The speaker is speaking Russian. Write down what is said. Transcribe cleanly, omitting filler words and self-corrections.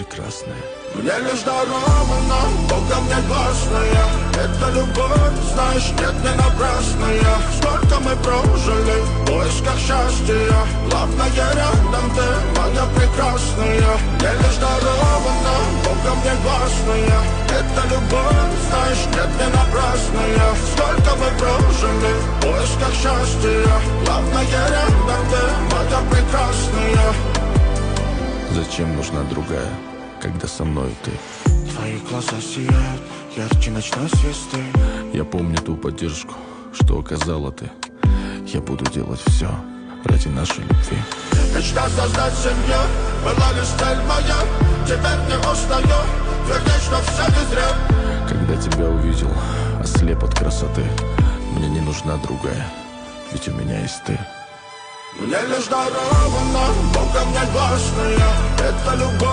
прекрасная. Мне лишь дарована, Богом мне гласная. Это любовь, знаешь, нет, не напрасная. Сколько мы прожили в поисках счастья. Главное, рядом ты, моя прекрасная. Мне лишь дарована, Богом мне гласная. Это любовь, знаешь, нет, не напрасная. Сколько мы прожили в поисках счастья. Главное, рядом ты, моя прекрасная. Зачем нужна другая, когда со мной ты? Твои глаза сияют ярче ночной звезды. Я помню ту поддержку, что оказала ты. Я буду делать все ради нашей любви. Мечта создать семью была лишь цель моя. Теперь не устаю твердить, что все не зря. Когда тебя увидел, ослеп от красоты. Мне не нужна другая, ведь у меня есть ты. Мне лишь дарована, Богом мне гласная. Это любовь.